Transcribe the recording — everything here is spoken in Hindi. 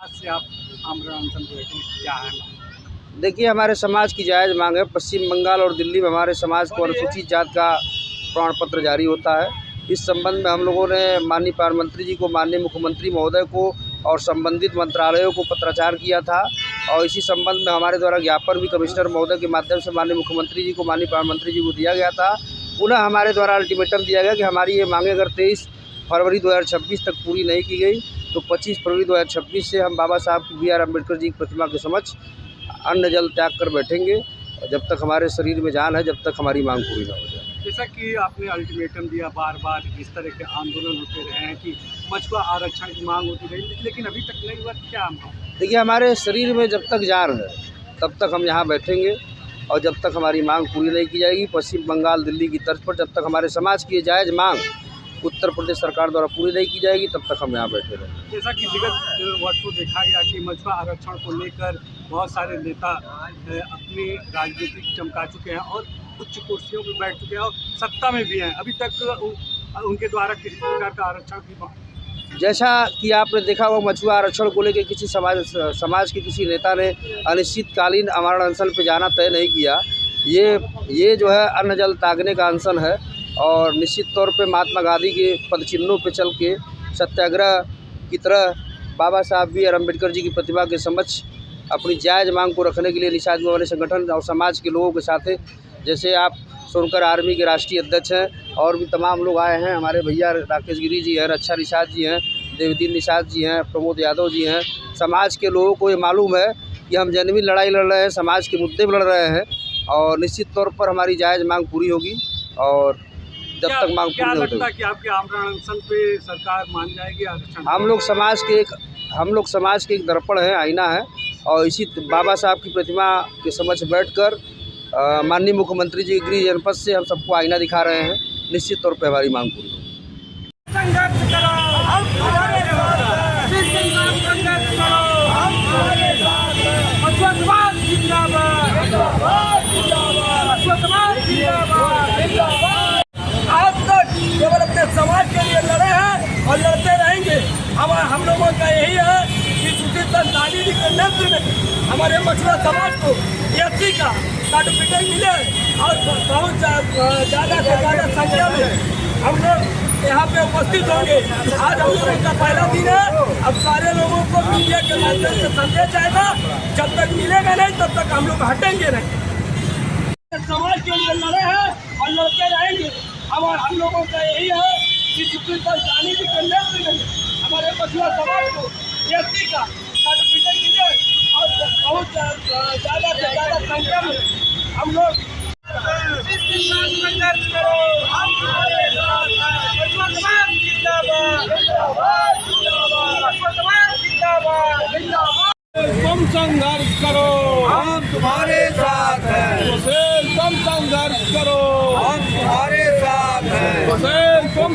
आज से आप आमरण अनशन पे बैठे, क्या है? देखिए, हमारे समाज की जायज़ मांग है। पश्चिम बंगाल और दिल्ली में हमारे समाज को अनुसूचित जात का प्रमाण पत्र जारी होता है। इस संबंध में हम लोगों ने माननीय प्रधानमंत्री जी को, माननीय मुख्यमंत्री महोदय को और संबंधित मंत्रालयों को पत्राचार किया था और इसी संबंध में हमारे द्वारा ज्ञापन भी कमिश्नर महोदय के माध्यम से माननीय मुख्यमंत्री जी को, माननीय प्रधानमंत्री जी को दिया गया था। पुनः हमारे द्वारा अल्टीमेटम दिया गया कि हमारी ये मांगें अगर 23 फरवरी 2026 तक पूरी नहीं की गई तो 25 फरवरी 2026 से हम बाबा साहब BR अम्बेडकर जी की प्रतिमा के समक्ष अन्न जल त्याग कर बैठेंगे जब तक हमारे शरीर में जान है, जब तक हमारी मांग पूरी न हो जाए। जैसा कि आपने अल्टीमेटम दिया, बार बार इस तरह के आंदोलन होते रहे हैं कि मछुआ आरक्षण की मांग होती रही, लेकिन अभी तक नहीं हुआ। क्या हम? देखिए, हमारे शरीर में जब तक जान है तब तक हम यहाँ बैठेंगे और जब तक हमारी मांग पूरी नहीं की जाएगी पश्चिम बंगाल, दिल्ली की तर्ज पर, जब तक हमारे समाज की जायज़ मांग उत्तर प्रदेश सरकार द्वारा पूरी नहीं की जाएगी तब तक हम यहाँ बैठे रहेंगे। जैसा कि विगत वर्षों देखा गया कि मछुआ आरक्षण को लेकर बहुत सारे नेता अपनी राजनीति चमका चुके हैं और उच्च कुर्सियों पर बैठ चुके हैं और सत्ता में भी हैं, अभी तक उनके द्वारा किसी प्रकार का आरक्षण की। जैसा कि आपने देखा हुआ, मछुआ आरक्षण को लेकर किसी समाज के किसी नेता ने अनिश्चितकालीन आमरण अनशन पर जाना तय नहीं किया। ये जो है अन्न जल त्यागने का अनशन है और निश्चित तौर पे महात्मा गांधी के पदचिन्हों पे चल के सत्याग्रह की तरह बाबा साहब BR अम्बेडकर जी की प्रतिमा के समक्ष अपनी जायज़ मांग को रखने के लिए निषाद वाले संगठन और समाज के लोगों के साथ, जैसे आप सोनकर आर्मी के राष्ट्रीय अध्यक्ष हैं और भी तमाम लोग आए हैं, हमारे भैया राकेश गिरी जी हैं, रक्षा निषाद जी हैं, देवदीन निषाद जी हैं, प्रमोद यादव जी हैं। समाज के लोगों को ये मालूम है कि हम जेन्युइन लड़ाई लड़ रहे हैं, समाज के मुद्दे पर लड़ रहे हैं और निश्चित तौर पर हमारी जायज़ मांग पूरी होगी और जब तक मांग पूरी नहीं होगी। कि आपके आमरण अनशन पे सरकार मान जाएगी आरक्षण? हम लोग समाज के एक दर्पण है, आईना है और इसी बाबा साहब की प्रतिमा के समक्ष बैठकर माननीय मुख्यमंत्री जी गृह जनपद से हम सबको आईना दिखा रहे हैं। निश्चित तौर पर हमारी मांग पूरी होगी। आज तक केवल अपने समाज के लिए लड़े हैं और लड़ते रहेंगे। हम लोगों का यही है कि सुशील गांधी जी के नेतृत्व में हमारे मछुआ समाज को SC का सर्टिफिकेट मिले और बहुत ज़्यादा से ज़्यादा संख्या में हम लोग यहाँ पे उपस्थित होंगे। आज हम लोगों का पहला दिन है। अब सारे लोगों को मीडिया के माध्यम से संदेश जाएगा, जब तक मिलेगा नहीं तब तक हम लोग हटेंगे नहीं। समाज के लिए लड़े हैं और लड़ते रहेंगे। हम लोगों का यही है कि सुप्रीम कोर्ट गांधी जी के नेतृत्व में हमारे मछुआ समाज को SC का सर्टिफिकेट मिले और बहुत ज़्यादा से ज़्यादा संख्या में हम लोग तुम संघर्ष करो, हम तुम्हारे साथ हैं। तुम संघर्ष करो, हम तुम्हारे साथ हैं। तुम